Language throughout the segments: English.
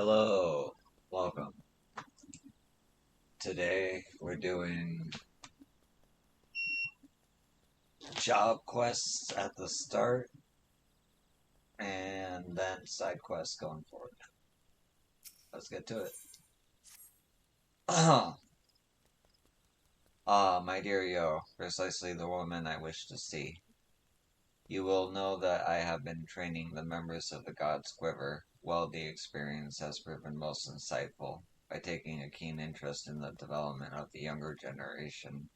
Hello, welcome. Today we're doing job quests at the start and then side quests going forward. Let's get to it. My dear Yo, precisely the woman I wish to see. You will know that I have been training the members of the God's Quiver. Well, the experience has proven most insightful by taking a keen interest in the development of the younger generation.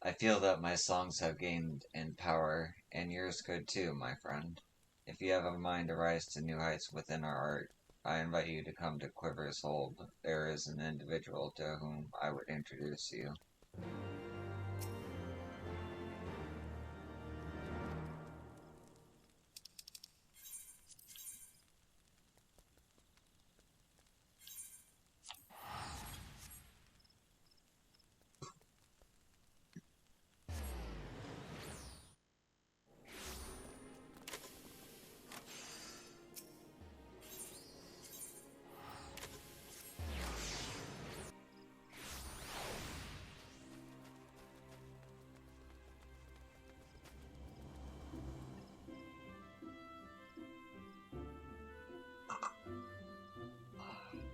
I feel that my songs have gained in power, and yours could too, my friend. If you have a mind to rise to new heights within our art, I invite you to come to Quiver's Hold. There is an individual to whom I would introduce you.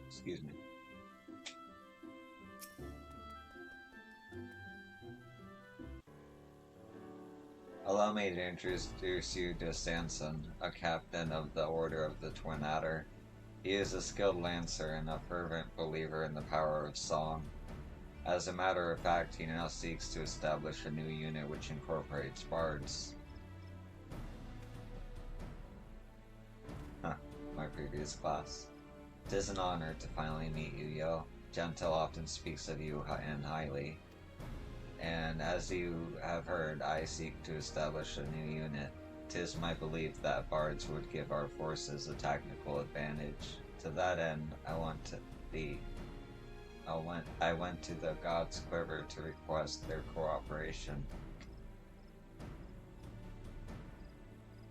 Excuse me. Allow me to introduce you to Sanson, a captain of the Order of the Twin Adder. He is a skilled lancer and a fervent believer in the power of song. As a matter of fact, he now seeks to establish a new unit which incorporates bards. Huh, my previous class. 'Tis an honor to finally meet you, Yo. Gentle often speaks of you and highly. And as you have heard, I seek to establish a new unit. 'Tis my belief that bards would give our forces a tactical advantage. To that end, I went to the God's Quiver to request their cooperation.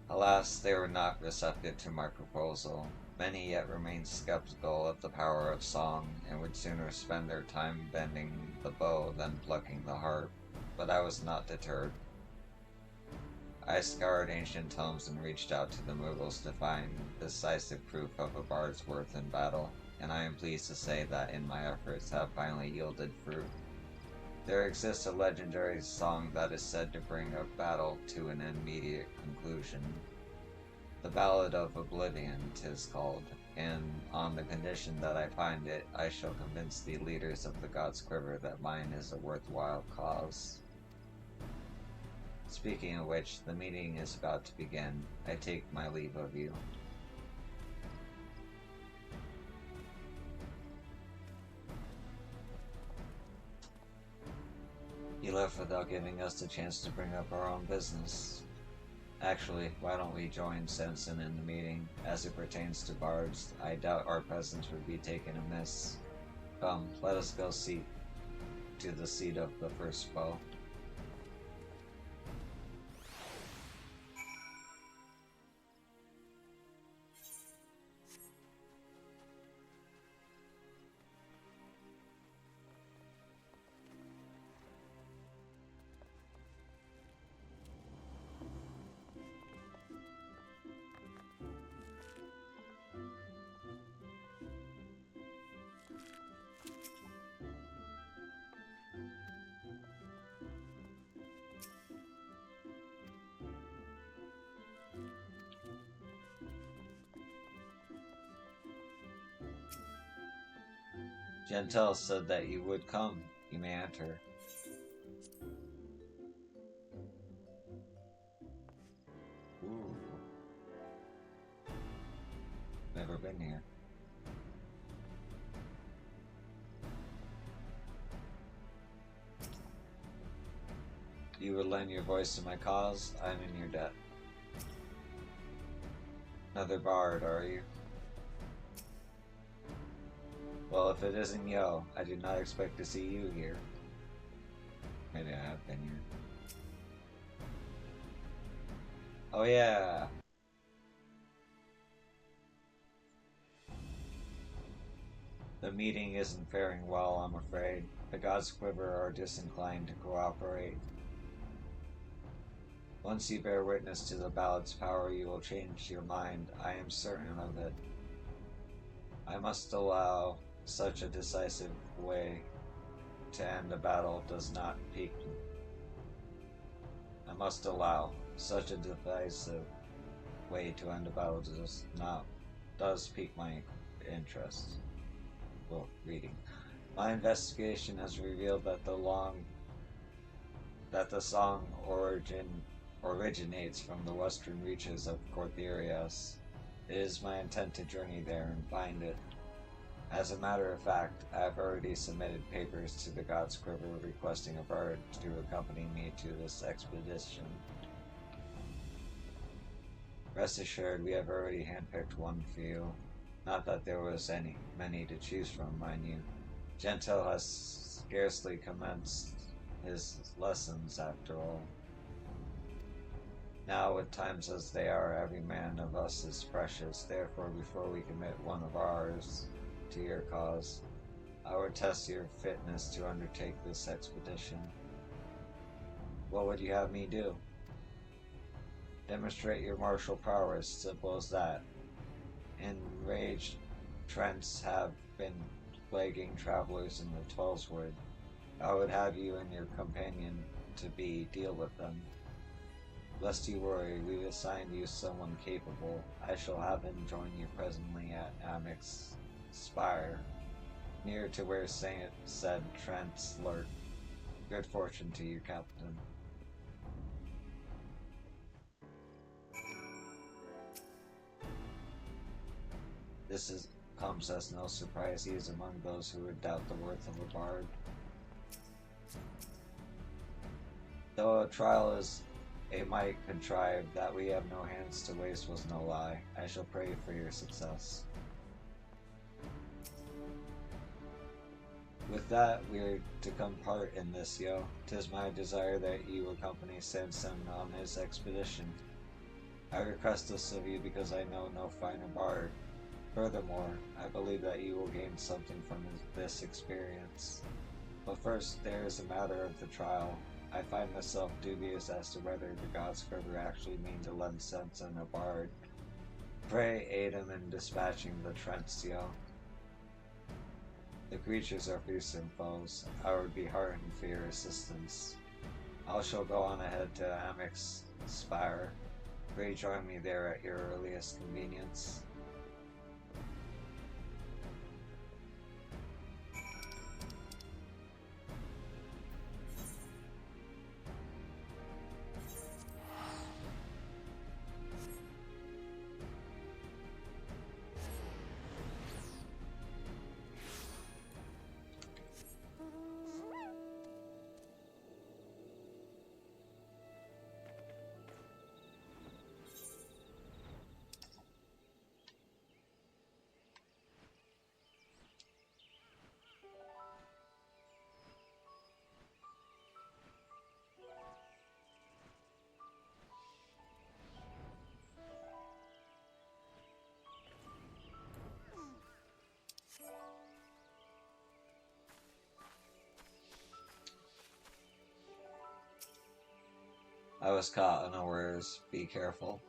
Alas, they were not receptive to my proposal. Many yet remain skeptical of the power of song, and would sooner spend their time bending the bow than plucking the harp. But I was not deterred. I scoured ancient tomes and reached out to the Mughals to find decisive proof of a bard's worth in battle, and I am pleased to say that in my efforts have finally yielded fruit. There exists a legendary song that is said to bring a battle to an immediate conclusion. The Ballad of Oblivion, 'tis called, and on the condition that I find it, I shall convince the leaders of the God's Quiver that mine is a worthwhile cause. Speaking of which, the meeting is about to begin. I take my leave of you. He left without giving us the chance to bring up our own business. Actually, why don't we join Samson in the meeting? As it pertains to bards, I doubt our presence would be taken amiss. Come, let us go to the seat of the first bow. Gentel said that you would come. You may enter. Ooh. Never been here. You would lend your voice to my cause? I'm in your debt. Another bard, are you? Well, if it isn't Yo, I did not expect to see you here. Maybe I have been here. Oh yeah! The meeting isn't faring well, I'm afraid. The gods quiver are disinclined to cooperate. Once you bear witness to the ballot's power, you will change your mind. I am certain of it. I must allow such a decisive way to end a battle does not pique me. I must allow such a decisive way to end a battle does pique my interest. Well, reading. My investigation has revealed that the song originates from the western reaches of Cortherias. It is my intent to journey there and find it. As a matter of fact, I have already submitted papers to the God's Quiver requesting a bird to accompany me to this expedition. Rest assured, we have already handpicked one for you. Not that there was many to choose from, mind you. Gentil has scarcely commenced his lessons after all. Now, with times as they are, every man of us is precious. Therefore, before we commit one of ours to your cause, I would test your fitness to undertake this expedition. What would you have me do? Demonstrate your martial prowess, simple as that. Enraged Trents have been plaguing travelers in the Twellswood. I would have you and your companion deal with them. Lest you worry, we've assigned you someone capable. I shall have him join you presently at Amix Spire, near to where said Trents lurk. Good fortune to you, Captain. This comes as no surprise. He is among those who would doubt the worth of a bard. Though a trial is a might contrived, that we have no hands to waste was no lie. I shall pray for your success. With that, we are to come part in this, yo. 'Tis my desire that you accompany Samson on his expedition. I request this of you because I know no finer bard. Furthermore, I believe that you will gain something from this experience. But first, there is a matter of the trial. I find myself dubious as to whether the God's Quiver actually mean to lend Samson a bard. Pray aid him in dispatching the Trentio. The creatures are fearsome foes. I would be heartened for your assistance. I shall go on ahead to Amix Spire. Pray join me there at your earliest convenience. I was caught unawares. Be careful.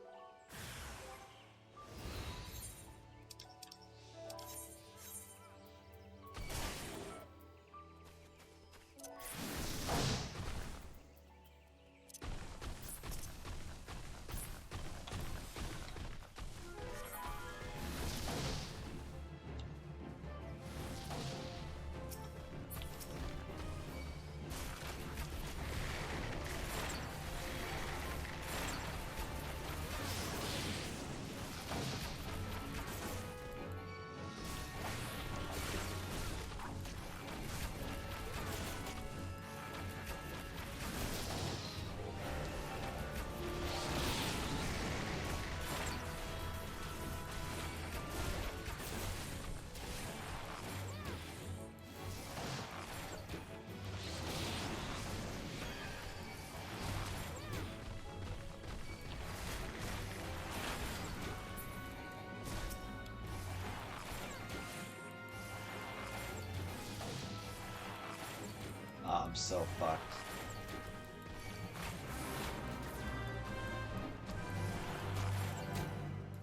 so fucked.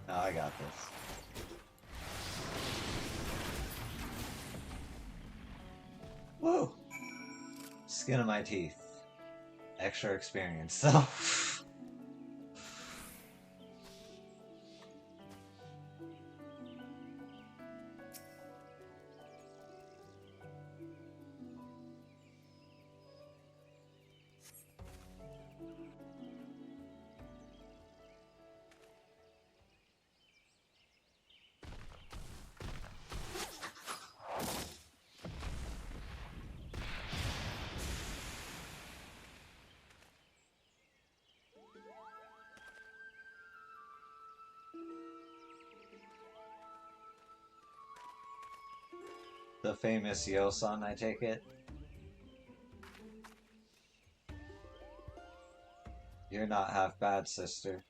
No, I got this. Woo! Skin of my teeth. Extra experience, so. The famous Yosan, I take it? You're not half bad, sister.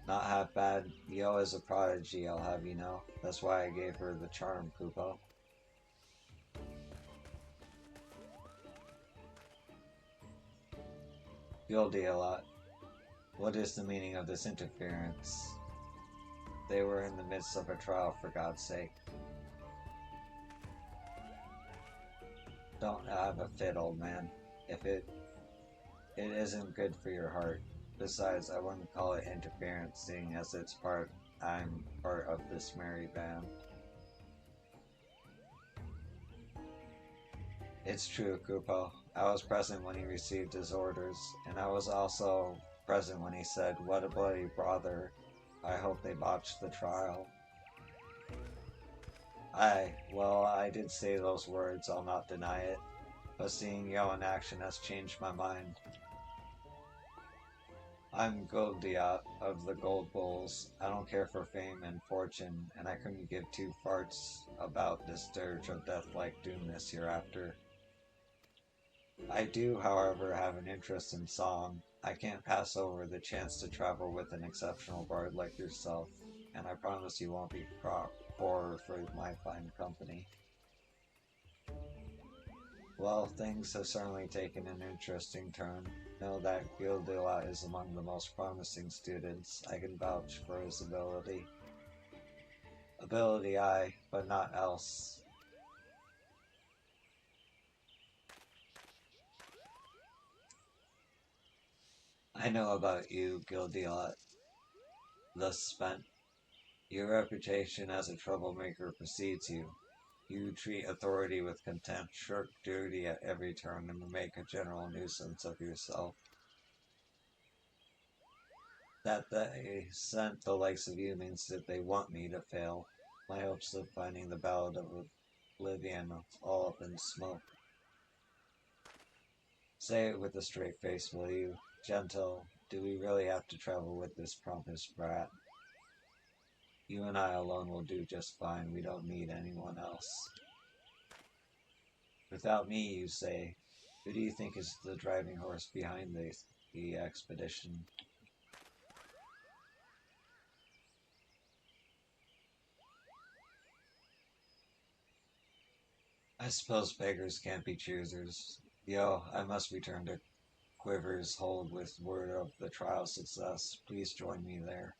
Not half bad. Yo is a prodigy, I'll have you know. That's why I gave her the charm, Kupo. Guilty a lot. What is the meaning of this interference? They were in the midst of a trial, for God's sake. Don't have a fit, old man. If it isn't good for your heart. Besides, I wouldn't call it interference, seeing as I'm part of this merry band. It's true, Kupo. I was present when he received his orders, and I was also present when he said, "What a bloody brother. I hope they botched the trial." I did say those words, I'll not deny it, but seeing Yo in action has changed my mind. I'm Goldiot of the Gold Bulls. I don't care for fame and fortune, and I couldn't give two farts about this dirge of death-like doomness hereafter. I do, however, have an interest in song. I can't pass over the chance to travel with an exceptional bard like yourself, and I promise you won't be poor for my fine company. Well, things have certainly taken an interesting turn. Know that Gildila is among the most promising students. I can vouch for his ability. Ability aye, but not else. I know about you, Gildila, thus spent. Your reputation as a troublemaker precedes you. You treat authority with contempt, shirk duty at every turn, and make a general nuisance of yourself. That they sent the likes of you means that they want me to fail. My hopes of finding the Ballad of Oblivion all up in smoke. Say it with a straight face, will you? Gentle, do we really have to travel with this pompous brat? You and I alone will do just fine. We don't need anyone else. Without me, you say. Who do you think is the driving horse behind the expedition? I suppose beggars can't be choosers. Yo, I must return to Quiver's hold with word of the trial success. Please join me there.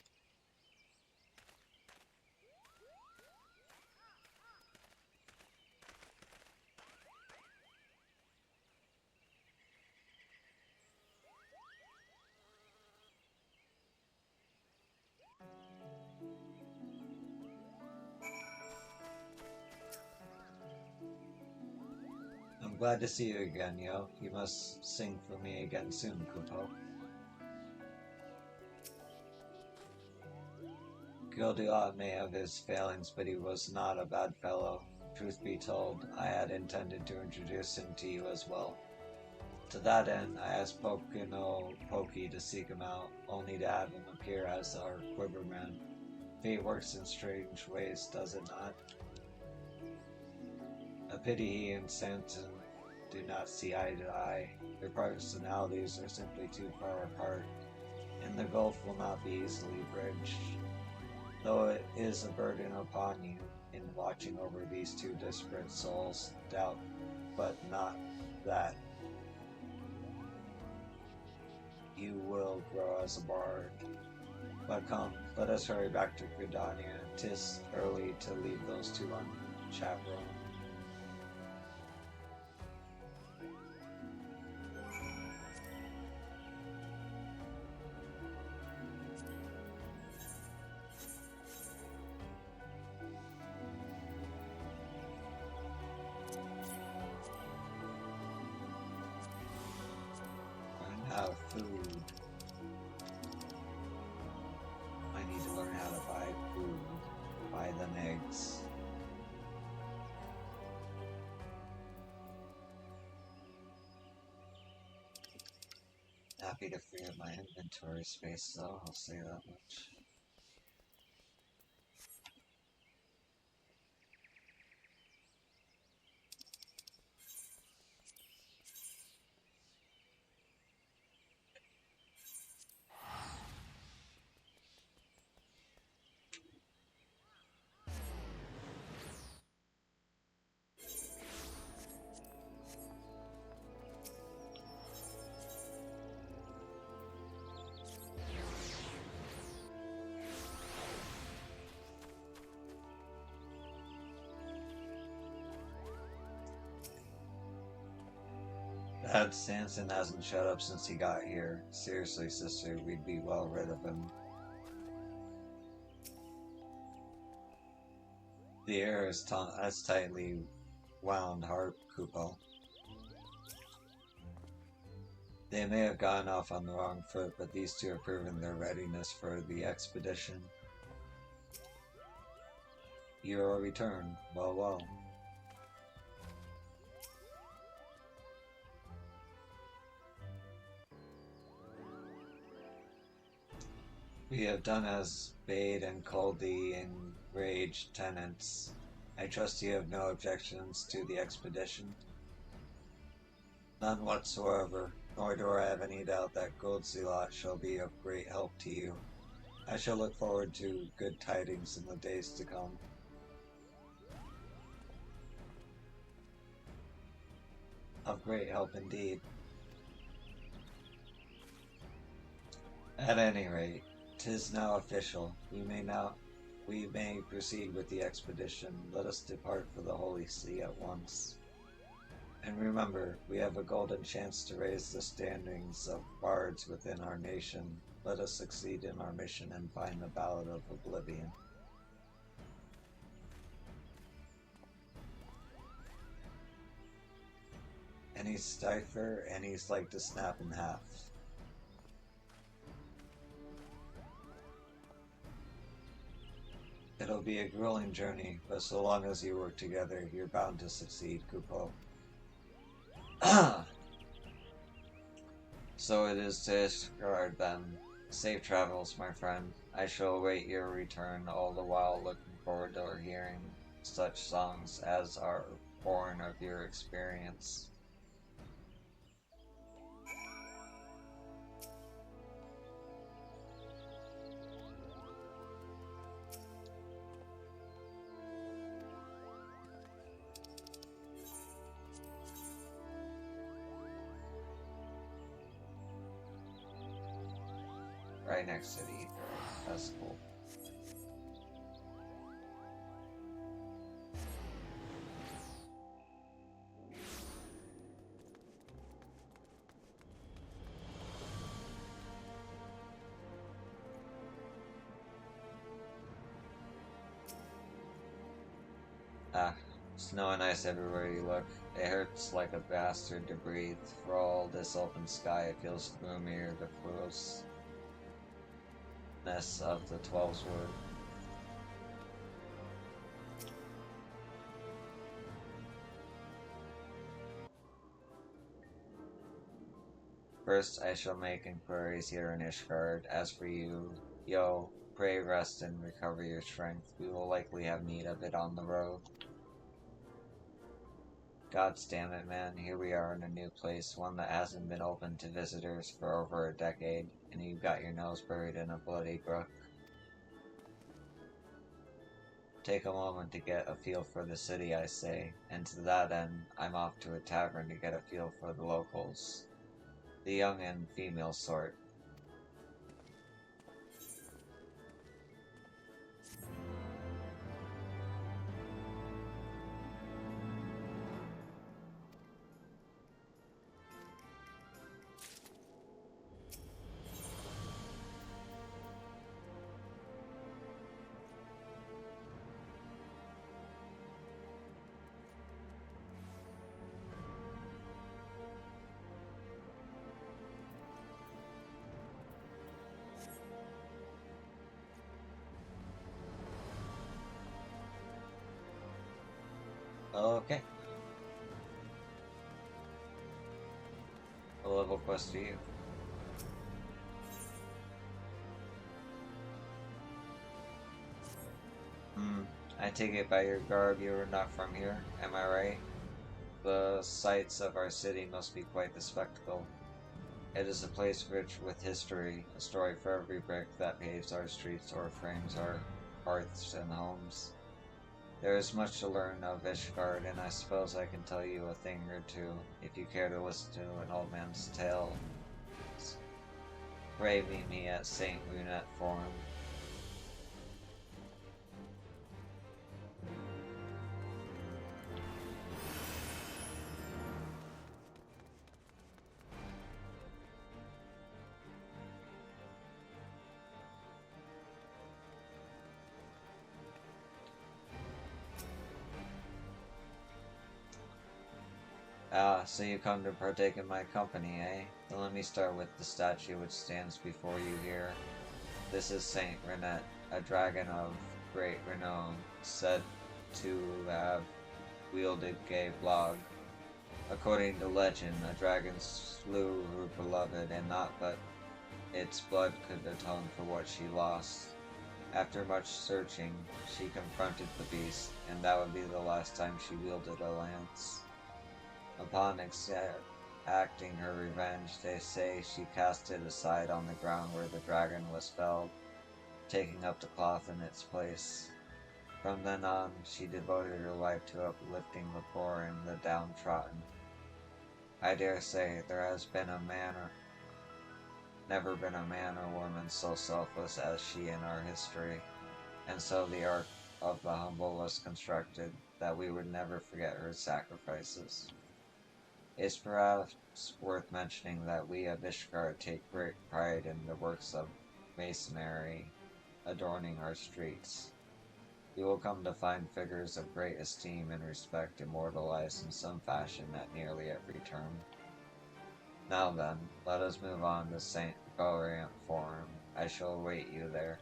I'm glad to see you again, Yo. You must sing for me again soon, Kupo. Gildeot may have his failings, but he was not a bad fellow. Truth be told, I had intended to introduce him to you as well. To that end, I asked Pokino Poki to seek him out, only to have him appear as our Quiverman. Fate works in strange ways, does it not? A pity he and Santon do not see eye to eye. Their personalities are simply too far apart, and the gulf will not be easily bridged. Though it is a burden upon you in watching over these two disparate souls, doubt but not that you will grow as a bard. But come, let us hurry back to Gridania. 'Tis early to leave those two unchaperoned. Learn how to food. I need to learn how to buy food. Buy them eggs. Happy to free up my inventory space though, I'll say that much. Bad Sanson hasn't shut up since he got here. Seriously, sister, we'd be well rid of him. The air is as tightly wound harp, Kupo. They may have gotten off on the wrong foot, but these two have proven their readiness for the expedition. Your return. Well, well. We have done as bade and called the enraged tenants. I trust you have no objections to the expedition? None whatsoever, nor do I have any doubt that Goldzilot shall be of great help to you. I shall look forward to good tidings in the days to come. Of great help indeed. At any rate, 'tis now official. We may proceed with the expedition. Let us depart for the Holy See at once. And remember, we have a golden chance to raise the standings of bards within our nation. Let us succeed in our mission and find the Ballad of Oblivion. Any stiffer, and he's like to snap in half. It'll be a grueling journey, but so long as you work together, you're bound to succeed, Kupo. So it is to Ishgard then. Safe travels, my friend. I shall await your return, all the while looking forward to hearing such songs as are born of your experience. Right next to the ether. That's cool. Ah, snow and ice everywhere you look. It hurts like a bastard to breathe. For all this open sky, it feels gloomier, the closeness of the 12's word. First, I shall make inquiries here in Ishgard. As for you, yo, pray rest and recover your strength. We will likely have need of it on the road. God damn it, man. Here we are in a new place, one that hasn't been open to visitors for over a decade, and you've got your nose buried in a bloody brook. Take a moment to get a feel for the city, I say, and to that end, I'm off to a tavern to get a feel for the locals. The young and female sort. Okay, a level quest for you. Hmm, I take it by your garb you are not from here, am I right? The sights of our city must be quite the spectacle. It is a place rich with history, a story for every brick that paves our streets or frames our hearths and homes. There is much to learn of Ishgard, and I suppose I can tell you a thing or two, if you care to listen to an old man's tale. Pray meet me at St. Runette Forum. Ah, so you come to partake in my company, eh? Then let me start with the statue which stands before you here. This is Saint Renette, a dragon of great renown, said to have wielded gay blog. According to legend, a dragon slew her beloved, and not but its blood could atone for what she lost. After much searching, she confronted the beast, and that would be the last time she wielded a lance. Upon acting her revenge, they say she cast it aside on the ground where the dragon was felled, taking up the cloth in its place. From then on, she devoted her life to uplifting the poor and the downtrodden. I dare say there has been a man or never been a man or woman so selfless as she in our history, and so the Ark of the Humble was constructed, that we would never forget her sacrifices. It's perhaps worth mentioning that we of Ishgard take great pride in the works of masonry adorning our streets. You will come to find figures of great esteem and respect immortalized in some fashion at nearly every turn. Now then, let us move on to St. Galeriant Forum. I shall await you there.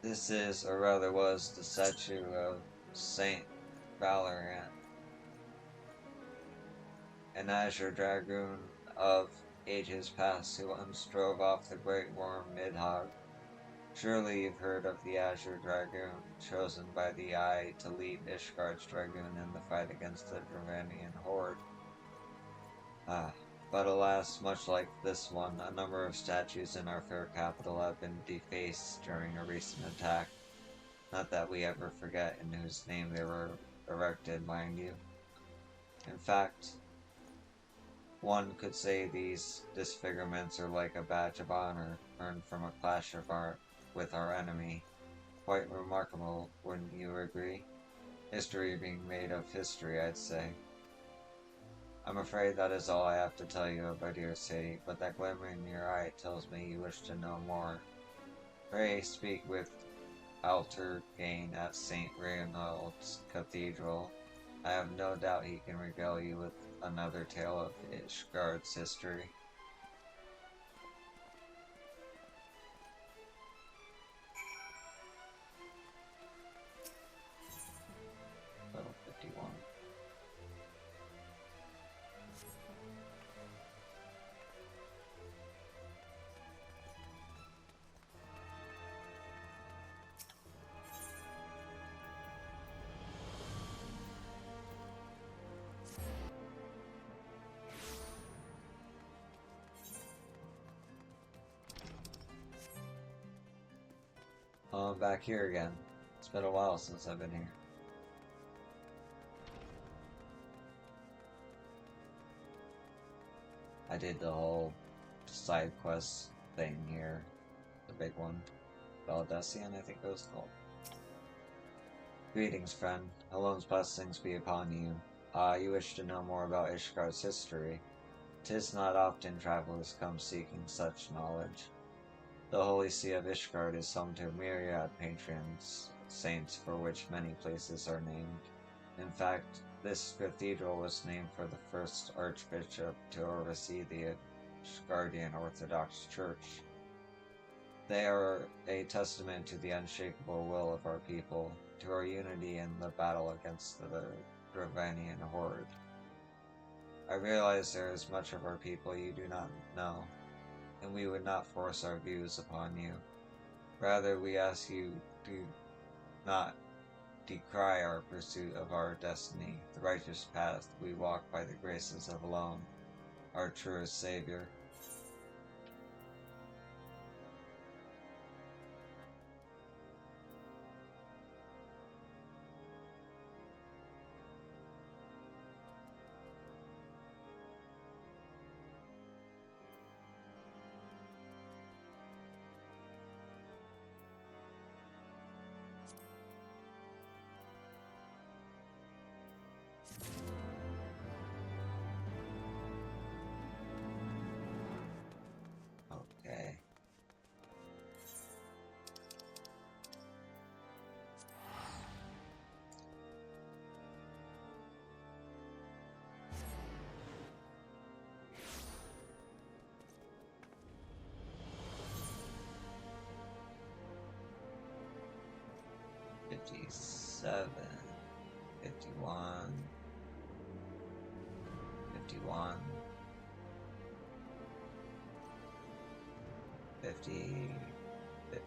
This is, or rather was, the statue of Saint Valeriant, an azure dragoon of ages past who once drove off the great worm Nidhogg. Surely you've heard of the azure dragoon, chosen by the Eye to lead Ishgard's dragoon in the fight against the Dravanian horde. Ah, but alas, much like this one, a number of statues in our fair capital have been defaced during a recent attack. Not that we ever forget in whose name they were erected, mind you. In fact, one could say these disfigurements are like a badge of honor earned from a clash with our enemy. Quite remarkable, wouldn't you agree? History being made of history, I'd say. I'm afraid that is all I have to tell you about your city, but that glimmer in your eye tells me you wish to know more. Pray speak with Alter Gain at St. Reynald's Cathedral. I have no doubt he can regale you with another tale of Ishgard's history. So I'm back here again. It's been a while since I've been here. I did the whole side quest thing here. The big one. Valdesian, I think it was called. Greetings, friend. Elone's blessings be upon you. You wish to know more about Ishgard's history. 'Tis not often travelers come seeking such knowledge. The Holy See of Ishgard is home to myriad patrons, saints for which many places are named. In fact, this cathedral was named for the first archbishop to oversee the Ishgardian Orthodox Church. They are a testament to the unshakable will of our people, to our unity in the battle against the Dravanian horde. I realize there is much of our people you do not know, and we would not force our views upon you. Rather, we ask you to not decry our pursuit of our destiny, the righteous path we walk by the graces of Alone, our truest Savior. Okay. $57, $51, $51, $50, $50.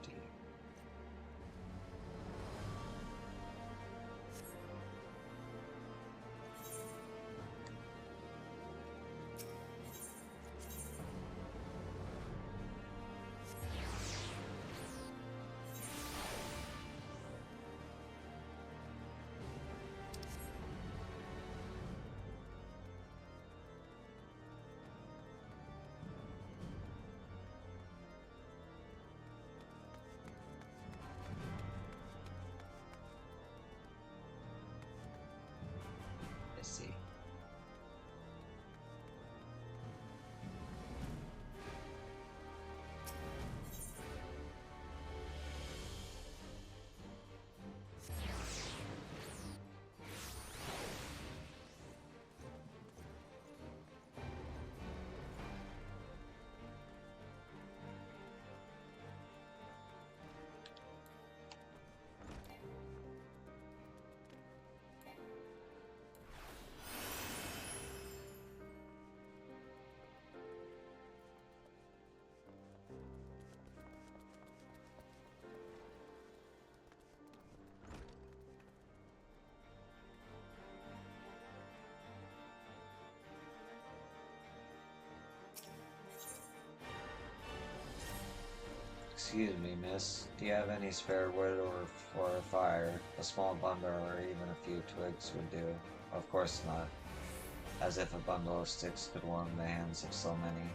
Let's see. Excuse me, miss. Do you have any spare wood or for a fire? A small bundle or even a few twigs would do. Of course not. As if a bundle of sticks could warm the hands of so many.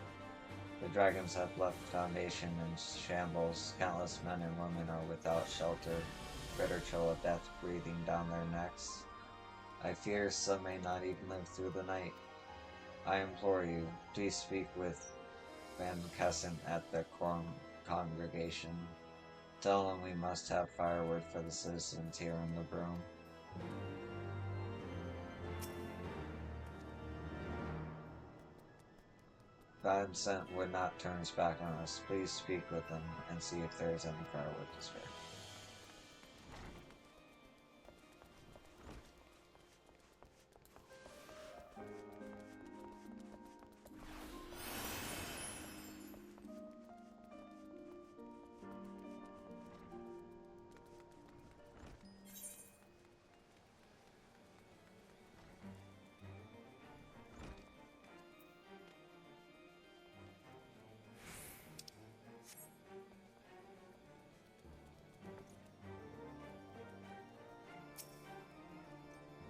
The dragons have left Foundation in shambles. Countless men and women are without shelter. Bitter chill of death breathing down their necks. I fear some may not even live through the night. I implore you, please speak with Van Kessen at the congregation. Tell them we must have firewood for the citizens here in the Broom. Vincent would not turn his back on us. Please speak with them and see if there is any firewood to spare.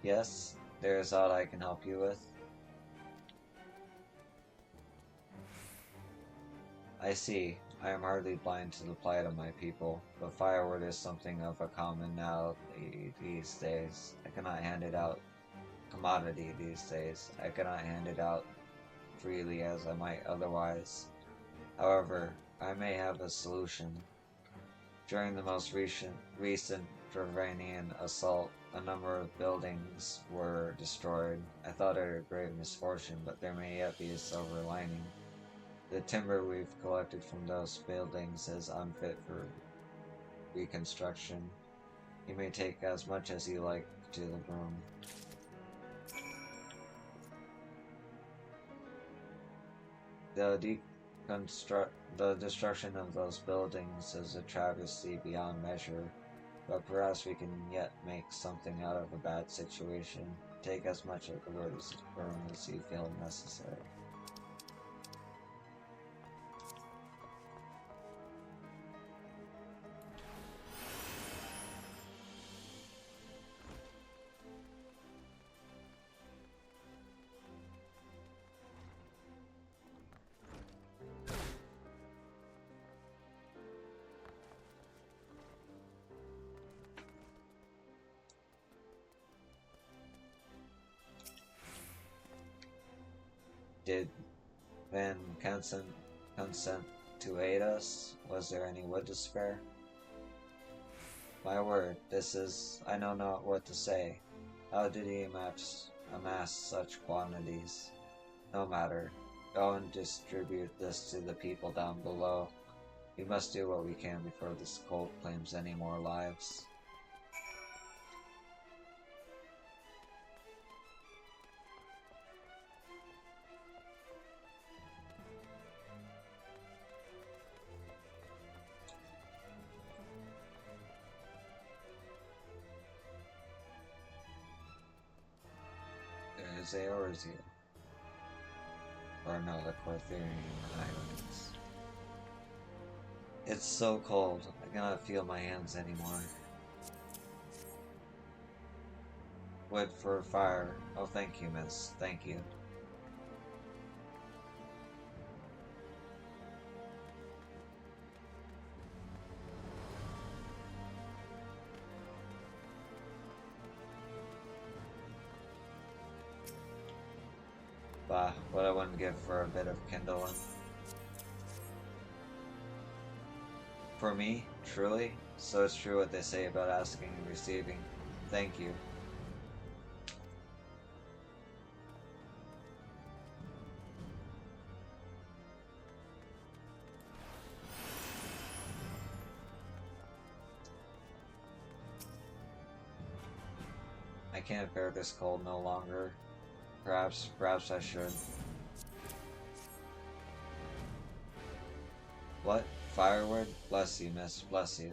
Yes, there is aught I can help you with. I see. I am hardly blind to the plight of my people, but firewood is something of a commonality these days. I cannot hand it out. Commodity these days. I cannot hand it out freely as I might otherwise. However, I may have a solution. During the most recent Dravanian assault, a number of buildings were destroyed. I thought it a grave misfortune, but there may yet be a silver lining. The timber we've collected from those buildings is unfit for reconstruction. You may take as much as you like to the room. The destruction of those buildings is a travesty beyond measure, but perhaps we can yet make something out of a bad situation. Take as much of the room as you feel necessary. Did Van consent to aid us? Was there any wood to spare? My word, I know not what to say. How did he amass such quantities? No matter. Go and distribute this to the people down below. We must do what we can before this cult claims any more lives. Is Eorzea? Or no, the Cortherian Islands. It's so cold, I cannot feel my hands anymore. Wood for a fire. Oh, thank you, miss. Thank you. Bah, what I wouldn't give for a bit of kindling. For me, truly, so it's true what they say about asking and receiving. Thank you. I can't bear this cold no longer. Perhaps I should. What? Firewood? Bless you, miss. Bless you.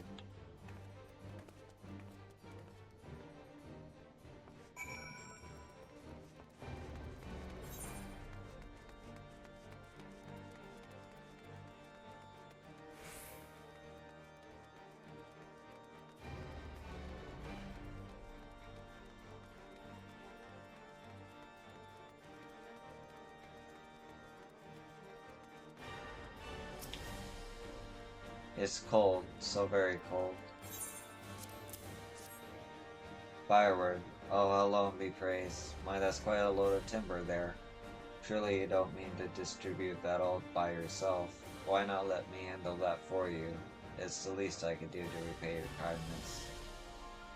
It's cold, so very cold. Firewood. Oh, how alone be praised. My, that's quite a load of timber there. Surely you don't mean to distribute that all by yourself. Why not let me handle that for you? It's the least I could do to repay your kindness.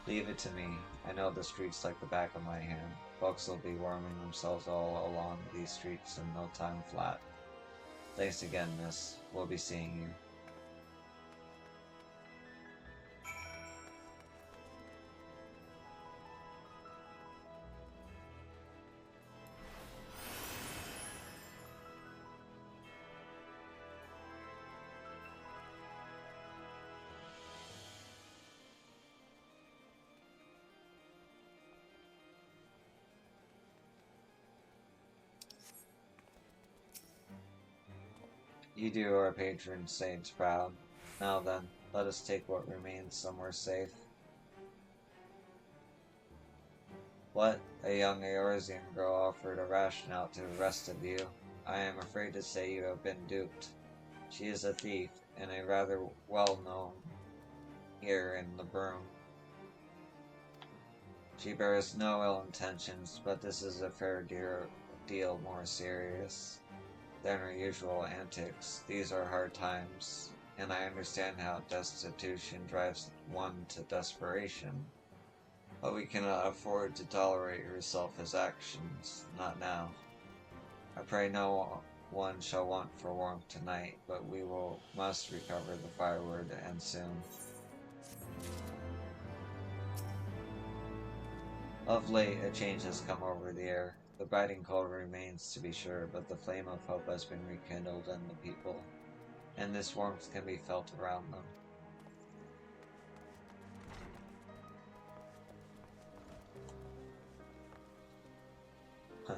Leave it to me. I know the streets like the back of my hand. Folks will be warming themselves all along these streets in no time flat. Thanks again, miss. We'll be seeing you. You do our patron saints proud. Now then, let us take what remains somewhere safe. What? A young Eorzean girl offered a ration out to the rest of you. I am afraid to say you have been duped. She is a thief, and a rather well-known here in the Broom. She bears no ill intentions, but this is a fair deal more serious than her usual antics. These are hard times, and I understand how destitution drives one to desperation. But we cannot afford to tolerate your selfish actions, not now. I pray no one shall want for warmth tonight, but we must recover the firewood, and soon. Of late, a change has come over the air. The biting cold remains, to be sure, but the flame of hope has been rekindled in the people, and this warmth can be felt around them. Huh.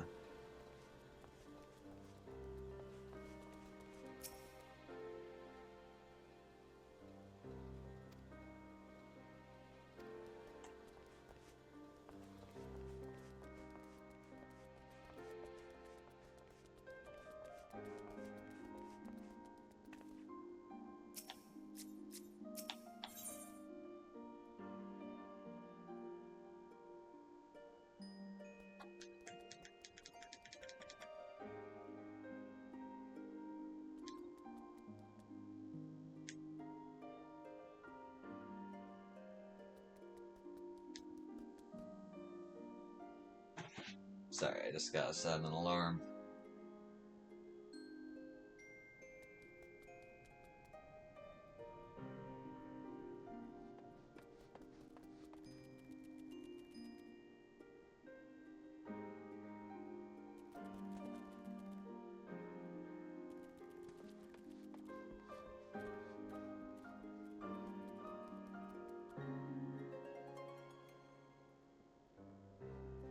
Sorry, I just gotta set an alarm.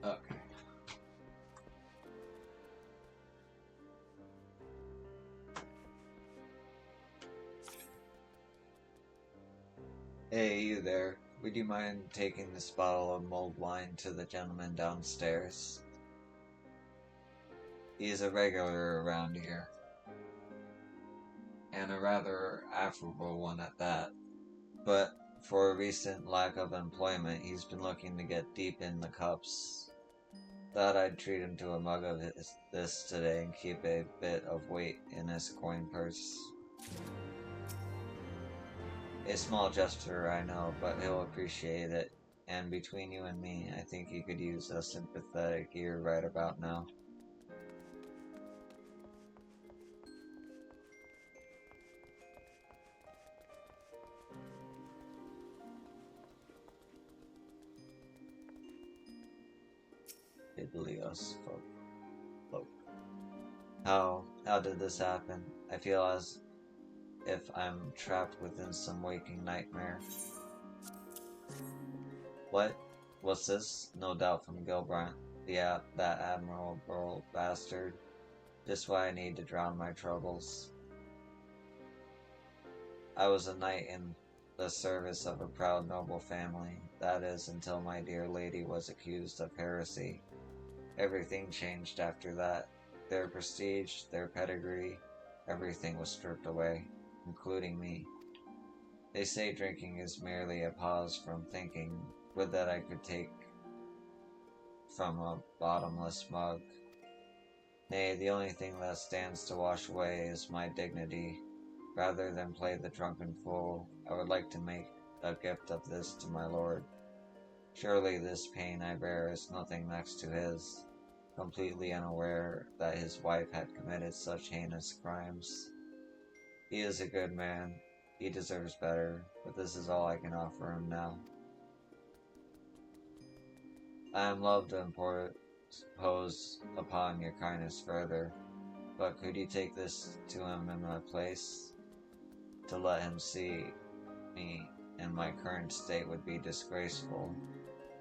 Okay. Hey, you there. Would you mind taking this bottle of mulled wine to the gentleman downstairs? He is a regular around here, and a rather affable one at that. But for a recent lack of employment, he's been looking to get deep in the cups. Thought I'd treat him to a mug of this today and keep a bit of weight in his coin purse. A small gesture, I know, but he'll appreciate it. And between you and me, I think he could use a sympathetic ear right about now. Idlios folk. How did this happen? I feel as if I'm trapped within some waking nightmare. What's this? No doubt from Gilbrant. Yeah, that admirable bastard. Just why I need to drown my troubles. I was a knight in the service of a proud noble family. That is, until my dear lady was accused of heresy. Everything changed after that. Their prestige, their pedigree, everything was stripped away, including me. They say drinking is merely a pause from thinking. Would that I could take from a bottomless mug. Nay, the only thing that stands to wash away is my dignity. Rather than play the drunken fool, I would like to make a gift of this to my lord. Surely this pain I bear is nothing next to his, completely unaware that his wife had committed such heinous crimes. He is a good man. He deserves better, but this is all I can offer him now. I am loved to impose upon your kindness further, but could you take this to him in my place? To let him see me in my current state would be disgraceful.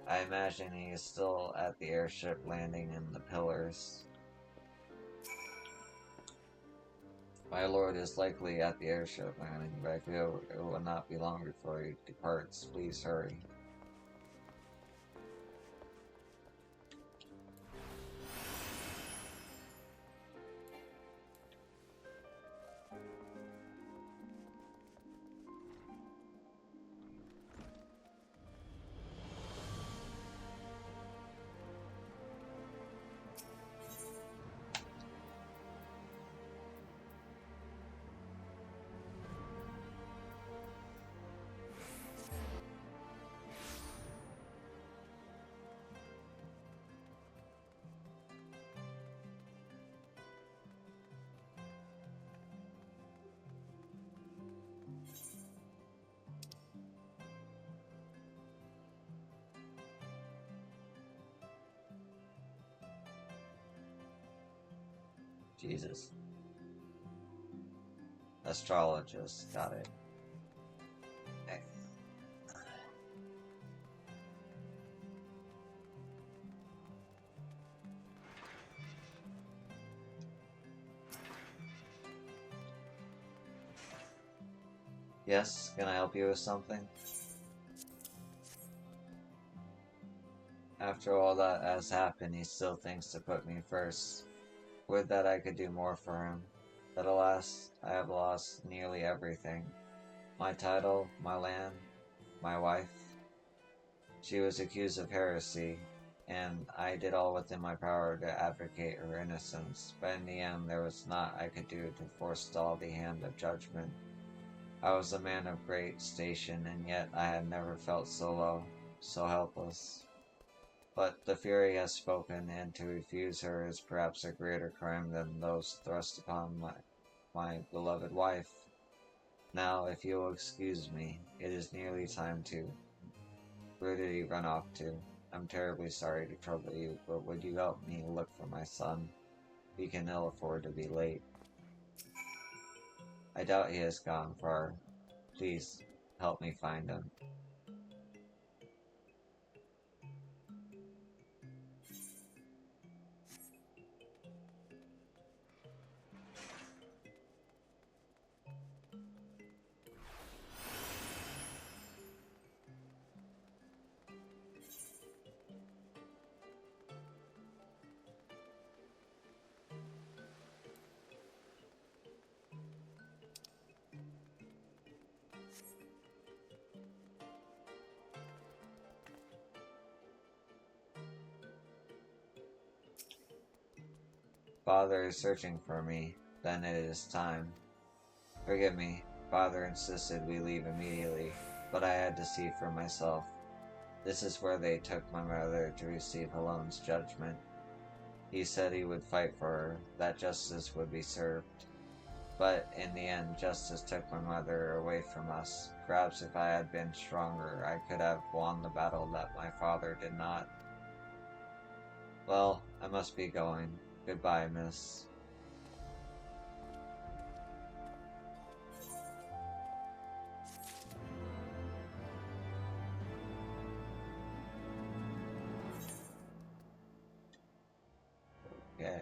I imagine he is still at the airship landing in the Pillars. My lord is likely at the airship landing, but I feel it will not be long before he departs. Please hurry. Jesus. Astrologist, got it. Okay. Yes, can I help you with something? After all that has happened, he still thinks to put me first. Would that I could do more for him. But alas, I have lost nearly everything. My title, my land, my wife. She was accused of heresy, and I did all within my power to advocate her innocence, but in the end there was naught I could do to forestall the hand of judgment. I was a man of great station, and yet I had never felt so low, so helpless. But the Fury has spoken, and to refuse her is perhaps a greater crime than those thrust upon my beloved wife. Now, if you will excuse me, it is nearly time to... Where did he run off to? I'm terribly sorry to trouble you, but would you help me look for my son? We can ill afford to be late. I doubt he has gone far. Please, help me find him. Father is searching for me. Then it is time. Forgive me. Father insisted we leave immediately, but I had to see for myself. This is where they took my mother to receive Helone's judgment. He said he would fight for her, that justice would be served. But in the end, justice took my mother away from us. Perhaps if I had been stronger, I could have won the battle that my father did not. Well, I must be going. Goodbye, miss. Okay.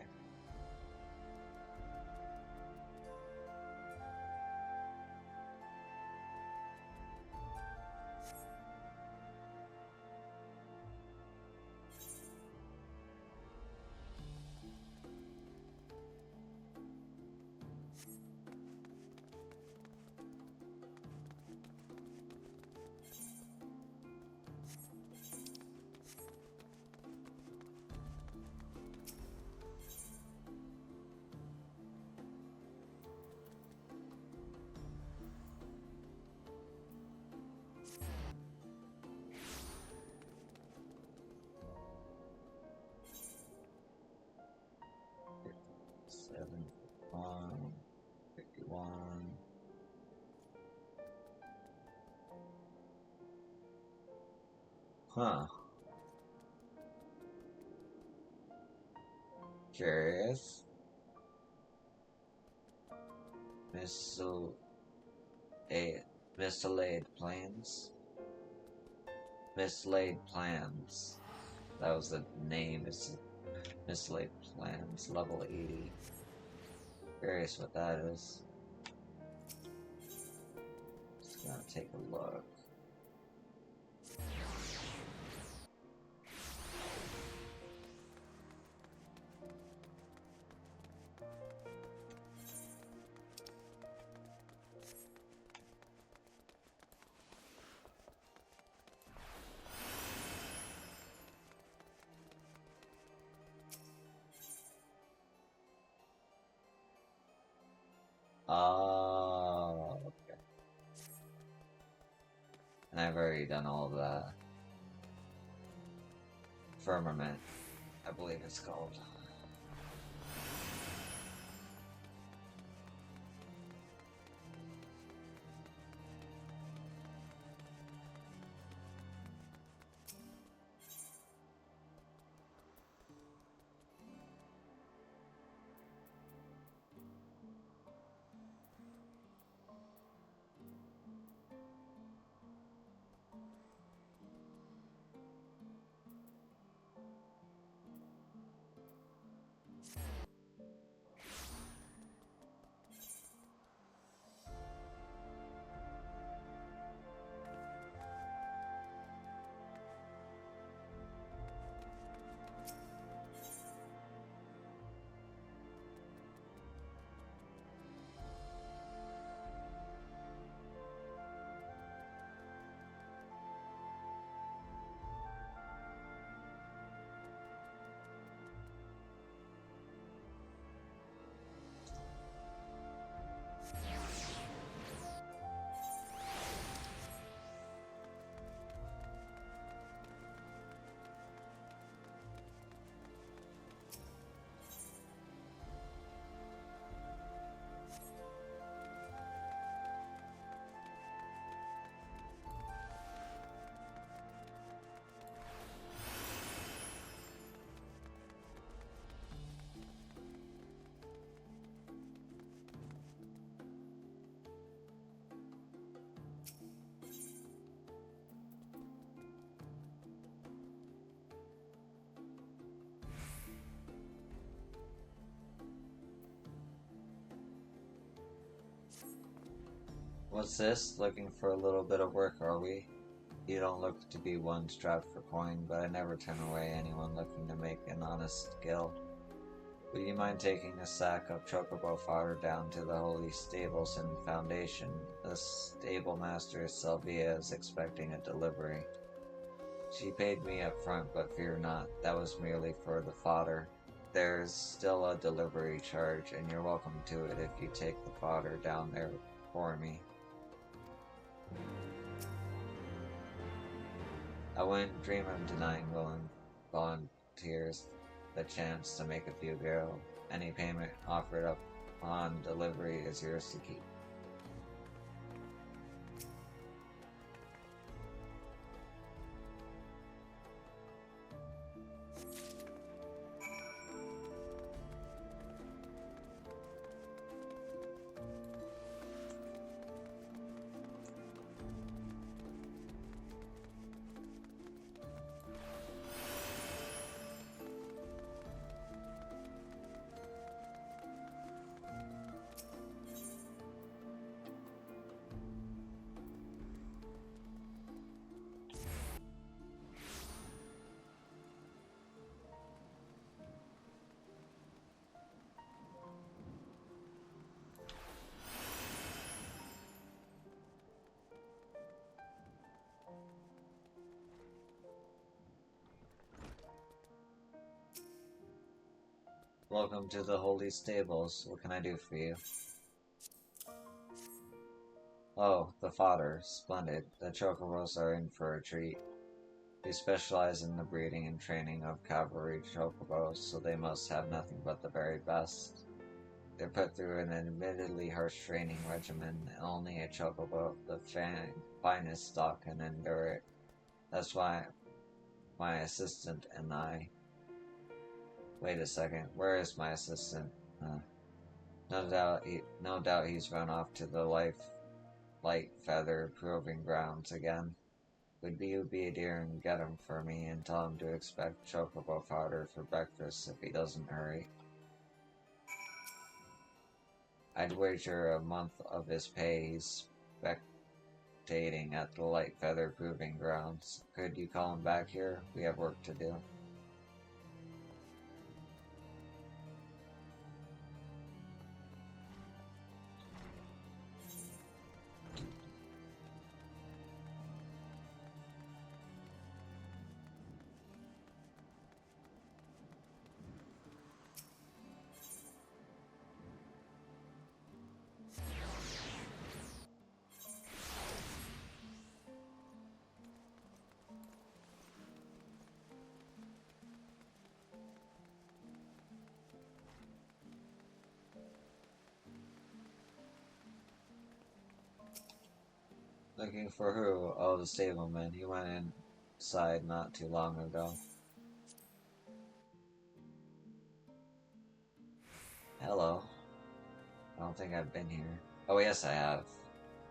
Seven, 51. Huh. Curious. Missile... Mislaid plans? Mislaid plans. That was the name. It's Mislaid plans, level 80. Curious what that is. Just gonna take a look. Oh, okay. And I've already done all of that. Firmament, I believe it's called. What's this? Looking for a little bit of work, are we? You don't look to be one strapped for coin, but I never turn away anyone looking to make an honest skill. Would you mind taking a sack of chocobo fodder down to the holy stables and foundation? The stable master Sylvia is expecting a delivery. She paid me up front, but fear not, that was merely for the fodder. There's still a delivery charge, and you're welcome to it if you take the fodder down there for me. I wouldn't dream of denying willing volunteers the chance to make a few go. Any payment offered up on delivery is yours to keep. Welcome to the holy stables. What can I do for you? Oh, the fodder. Splendid. The chocobos are in for a treat. We specialize in the breeding and training of cavalry chocobos, so they must have nothing but the very best. They're put through an admittedly harsh training regimen, and only a chocobo of the finest stock can endure it. That's why my assistant and I... Wait a second, where is my assistant? No doubt he's run off to the light feather proving grounds again. Would you be a dear and get him for me and tell him to expect chocobo powder for breakfast if he doesn't hurry? I'd wager a month of his pay he's spectating at the light feather proving grounds. Could you call him back here? We have work to do. Looking for who? Oh, the stableman. He went inside not too long ago. Hello. I don't think I've been here. Oh, yes, I have.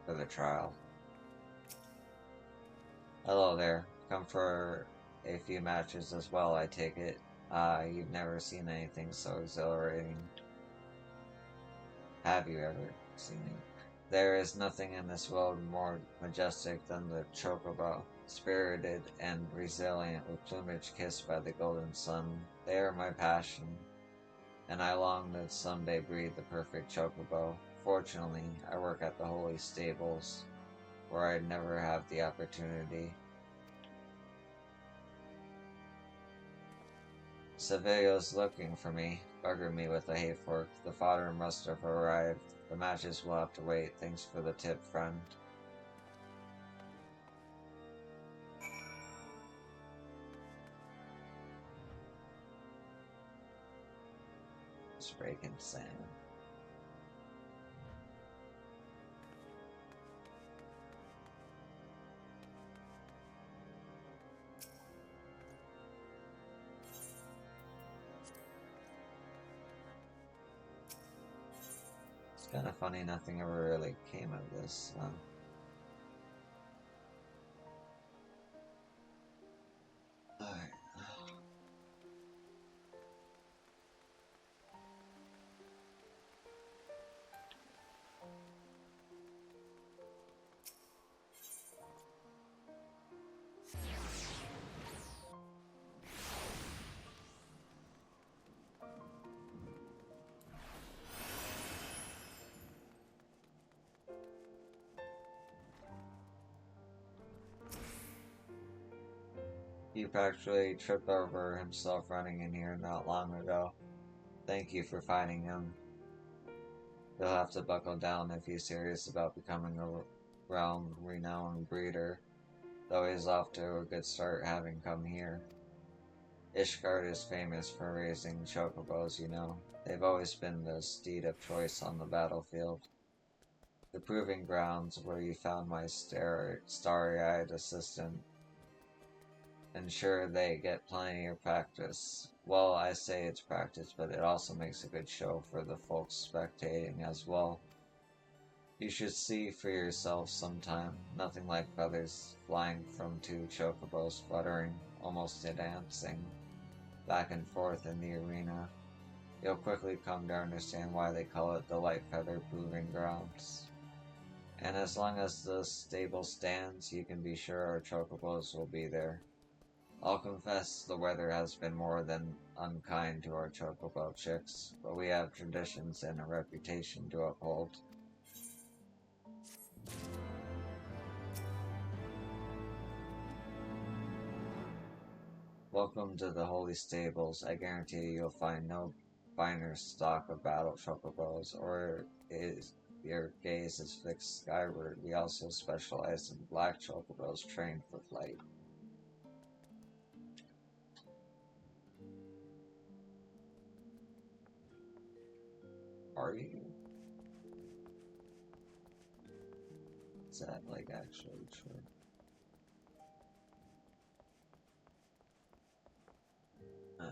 For the trial. Hello there. Come for a few matches as well, I take it. You've never seen anything so exhilarating. Have you ever seen it? There is nothing in this world more majestic than the chocobo, spirited and resilient with plumage kissed by the golden sun. They are my passion, and I long to someday breed the perfect chocobo. Fortunately, I work at the holy stables, where I'd never have the opportunity. Sevillo's looking for me, buggered me with a hay fork. The fodder must have arrived. The matches will have to wait. Thanks for the tip, friend. Just breaking sand. It's kind of funny nothing ever really came of this. Alright. He practically tripped over himself running in here not long ago. Thank you for finding him. He'll have to buckle down if he's serious about becoming a realm-renowned breeder, though he's off to a good start having come here. Ishgard is famous for raising chocobos, you know. They've always been the steed of choice on the battlefield. The proving grounds where you found my starry-eyed assistant. Ensure they get plenty of practice. Well, I say it's practice, but it also makes a good show for the folks spectating as well. You should see for yourself sometime. Nothing like feathers flying from two chocobos fluttering, almost dancing, back and forth in the arena. You'll quickly come to understand why they call it the Light Feather Proving Grounds. And as long as the stable stands, you can be sure our chocobos will be there. I'll confess the weather has been more than unkind to our chocobo chicks, but we have traditions and a reputation to uphold. Welcome to the Holy Stables. I guarantee you'll find no finer stock of battle chocobos, or is your gaze is fixed skyward. We also specialize in black chocobos trained for flight. Are you? Is that like actually true? Huh.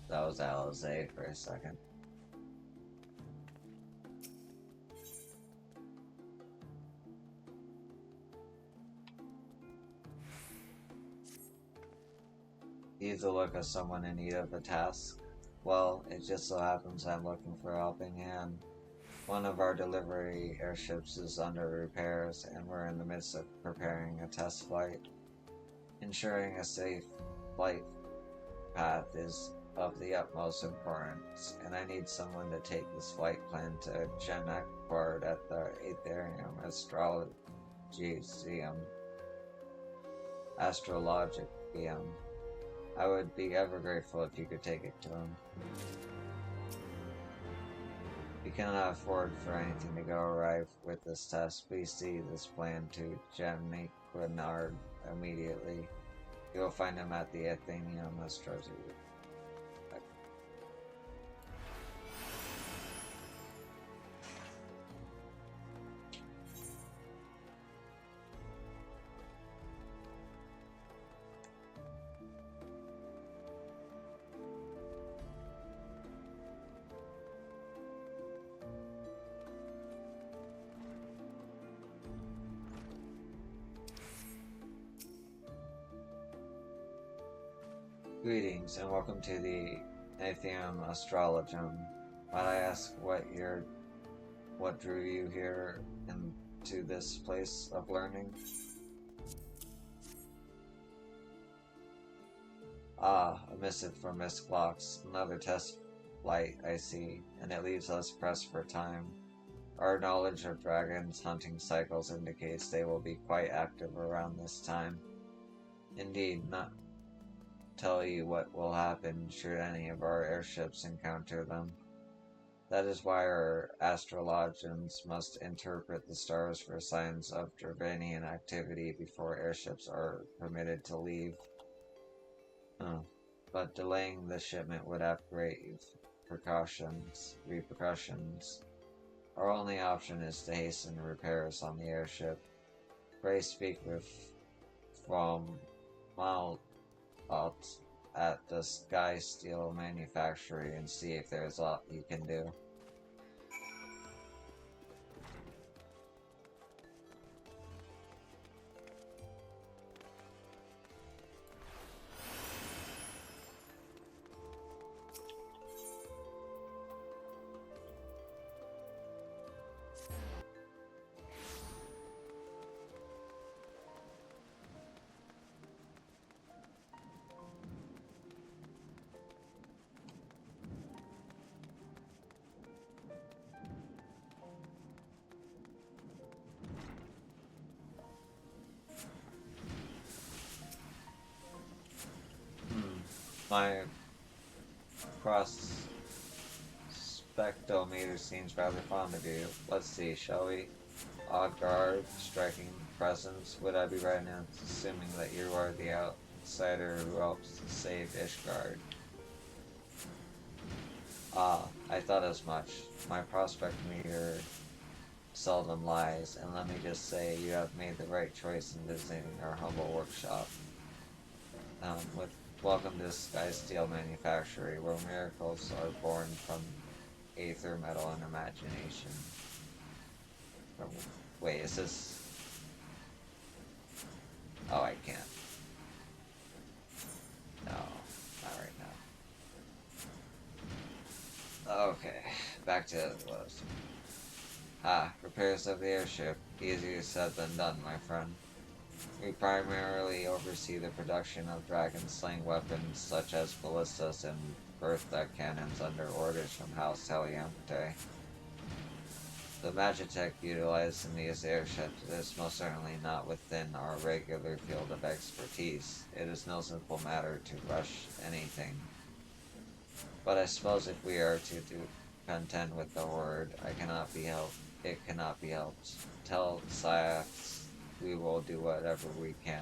That was Alizé for a second. He's the look of someone in need of a task. Well, it just so happens I'm looking for a helping hand. One of our delivery airships is under repairs, and we're in the midst of preparing a test flight. Ensuring a safe flight path is of the utmost importance, and I need someone to take this flight plan to Genekport at the Aetherium Astrologium. I would be ever grateful if you could take it to him. We cannot afford for anything to go awry with this test. Please see this plan to Genekport immediately. You will find him at the Aetherium Astrologium. Greetings, and welcome to the Aetherium Astrologium. Might I ask what your What drew you here into this place of learning? Ah, a missive from Miss Clocks. Another test flight, I see, and it leaves us pressed for time. Our knowledge of dragons' hunting cycles indicates they will be quite active around this time. Indeed, not tell you what will happen should any of our airships encounter them. That is why our astrologians must interpret the stars for signs of Dravanian activity before airships are permitted to leave. But delaying the shipment would have grave repercussions. Our only option is to hasten repairs on the airship. Pray speak with from Malot at the Sky Steel Manufactory and see if there's a lot you can do. My prospectometer seems rather fond of you. Let's see, shall we? Odd guard, striking presence. Would I be right in assuming that you are the outsider who helps save Ishgard? Ah, I thought as much. My prospect meter seldom lies, and let me just say you have made the right choice in visiting our humble workshop. With welcome to Sky Steel Manufactory, where miracles are born from aether, metal, and imagination. Wait, is this? Oh, I can't. No, not right now. Okay, back to the list. Repairs of the airship. Easier said than done, my friend. We primarily oversee the production of dragon-slaying weapons such as ballistas and Bertha cannons under orders from House Heliante. The magitech utilized in these airships is most certainly not within our regular field of expertise. It is no simple matter to rush anything. But I suppose if we are to contend with the horde, it cannot be helped. Tell Syax we will do whatever we can.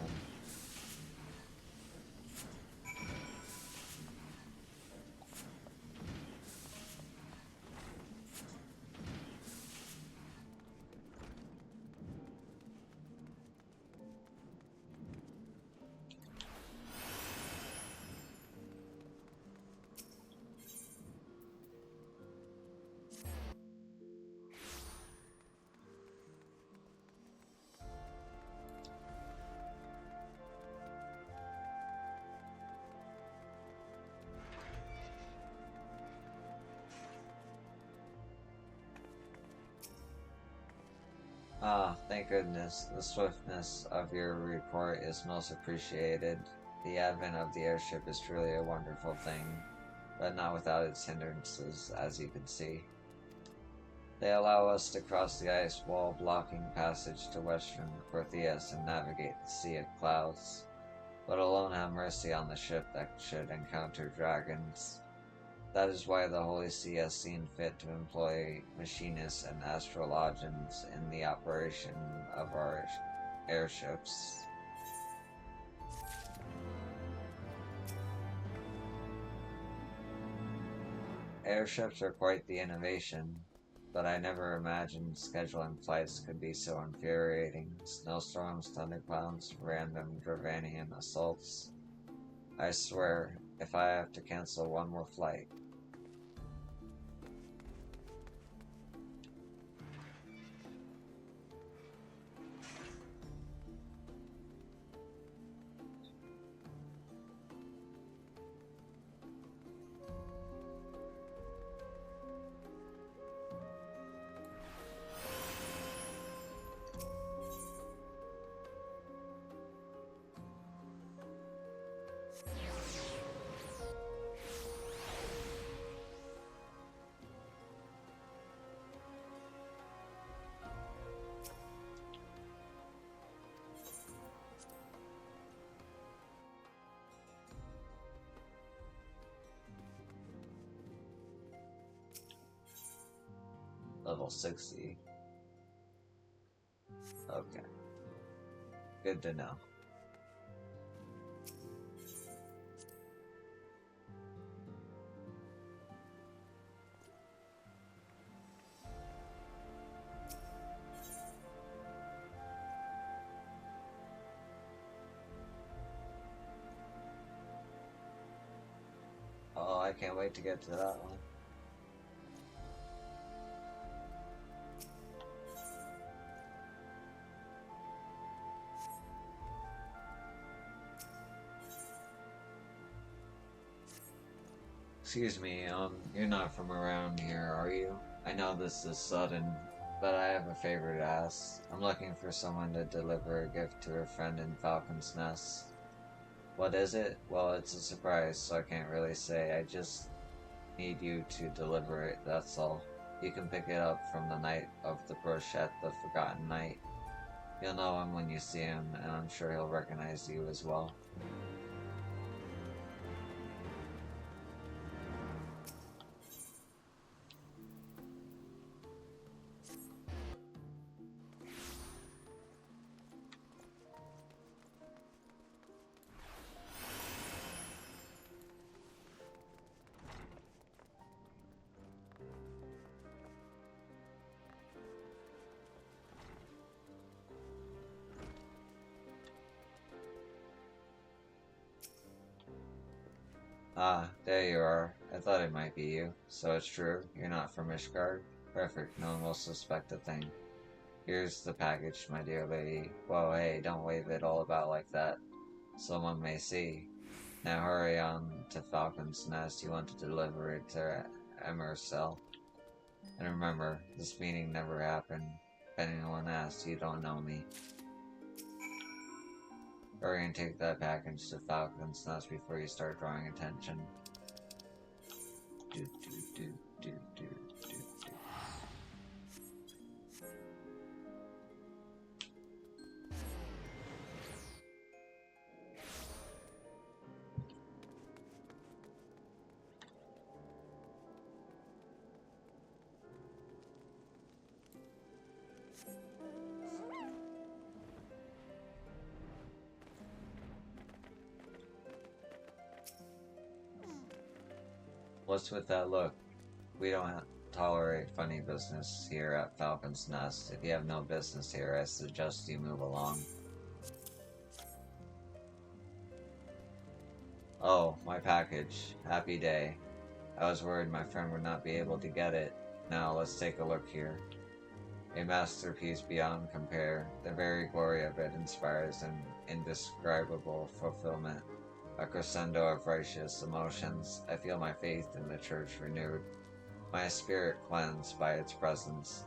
Ah, thank goodness. The swiftness of your report is most appreciated. The advent of the airship is truly a wonderful thing, but not without its hindrances, as you can see. They allow us to cross the ice wall blocking passage to western Protheus and navigate the Sea of Clouds, but alone have mercy on the ship that should encounter dragons. That is why the Holy See has seen fit to employ machinists and astrologians in the operation of our airships. Airships are quite the innovation, but I never imagined scheduling flights could be so infuriating. Snowstorms, thunderclouds, random Dravanian assaults. I swear, if I have to cancel one more flight, Level 60. Okay. Good to know. Oh, I can't wait to get to that one. Excuse me, you're not from around here, are you? I know this is sudden, but I have a favor to ask. I'm looking for someone to deliver a gift to a friend in Falcon's Nest. What is it? Well, it's a surprise, so I can't really say. I just need you to deliver it, that's all. You can pick it up from the Knight of the Bush at the Forgotten Night. You'll know him when you see him, and I'm sure he'll recognize you as well. Ah, there you are. I thought it might be you. So it's true, you're not from Ishgard? Perfect, no one will suspect a thing. Here's the package, my dear lady. Whoa, hey, don't wave it all about like that. Someone may see. Now hurry on to Falcon's Nest. You want to deliver it to Emersell. And remember, this meeting never happened. If anyone asks, you don't know me. Hurry and take that package to Falcon's Nest before you start drawing attention. Do, do, do, do, do, do, do. What's with that look? We don't tolerate funny business here at Falcon's Nest. If you have no business here, I suggest you move along. Oh, my package. Happy day. I was worried my friend would not be able to get it. Now let's take a look here. A masterpiece beyond compare. The very glory of it inspires an indescribable fulfillment. A crescendo of righteous emotions. I feel my faith in the church renewed. My spirit cleansed by its presence.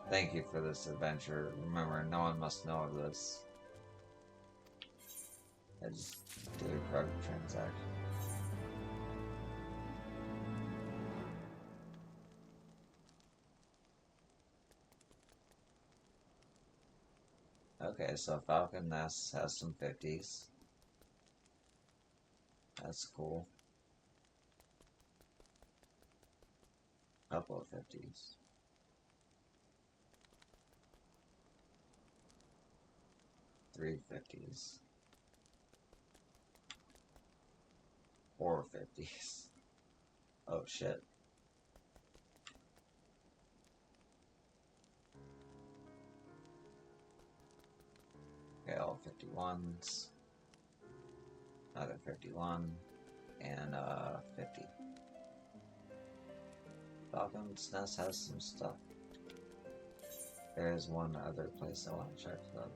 Thank you for this adventure. Remember, no one must know of this. I just did a private transaction. Okay, so Falcon Nest has some 50s. That's cool. Couple of 50s. Three 50s. 4 50s. Oh shit. Okay, all 51s. Another 51. And 50. Falcon's Nest has some stuff. There is one other place I want to check though.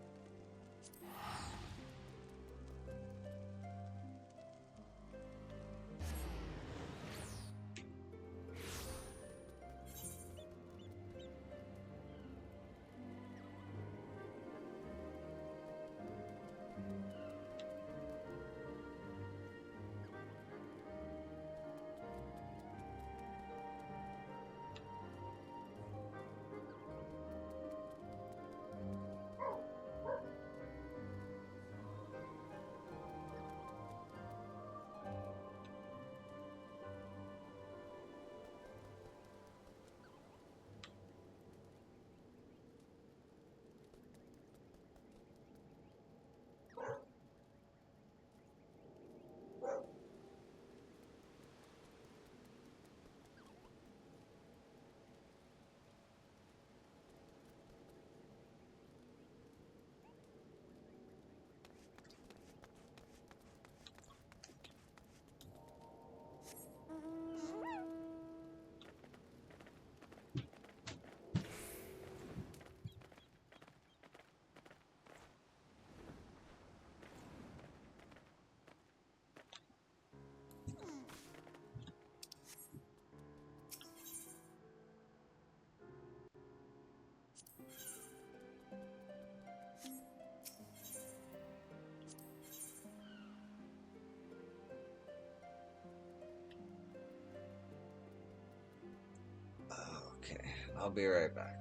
Okay, I'll be right back.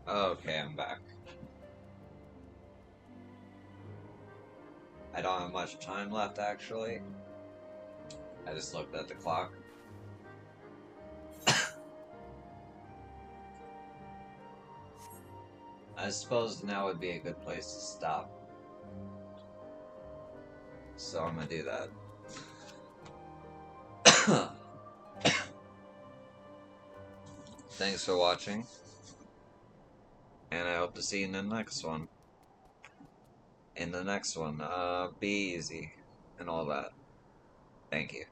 Okay, I'm back. I don't have much time left, actually. I just looked at the clock. I suppose now would be a good place to stop. So I'm gonna do that. Thanks for watching, and I hope to see you in the next one. Be easy, and all that. Thank you.